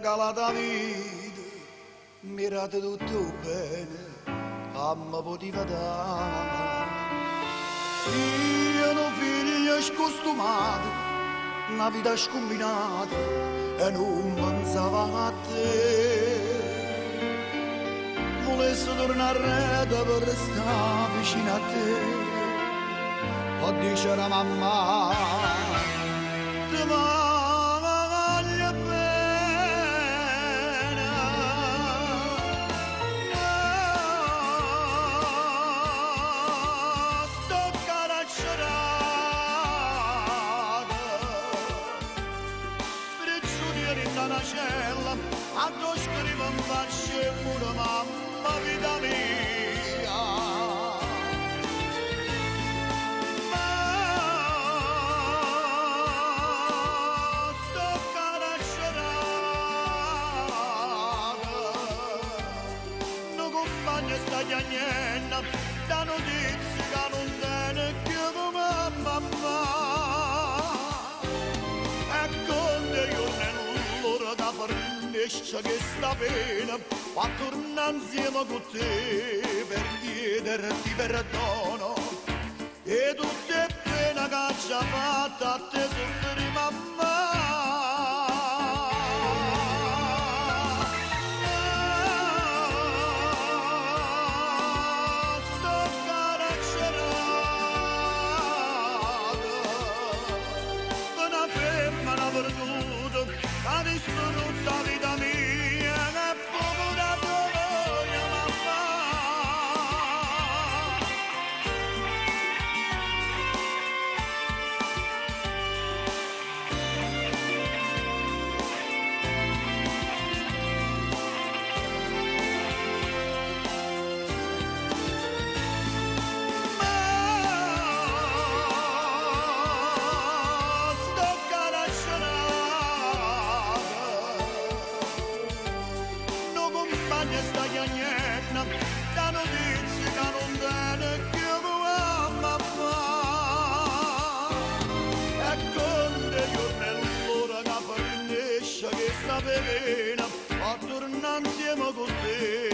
regalata vita, mirate tutto bene, a me poteva dare. Io non figlio scostumato, una vita scombinata, e non pensava a te. Volessi tornare a rete per restare vicino a te, o dice la mamma, ti voglio bene, sto caraccerata, spirituali in una cella, a tu scrivo un faccio pure mamma vita mia. Ma sto caraccerata, non compagno sta chiagnenda, da notizie che non tiene più come mamma. E con dei giorni l'ora da fornisce che sta pena, ma torna insieme con te per chiederti perdono. E tutte pene che ci ha fatto a te soffrire mamma. Sto caraccerata, una femmina perduta, ha distrutto la vita mia, che povera gioia mamma. Sto caraccerata, non compagna sta chiagnetta, da notizie che non tiene più come mamma. E con dei giorni l'ora che fornisce che sta pena, a tornare insieme con te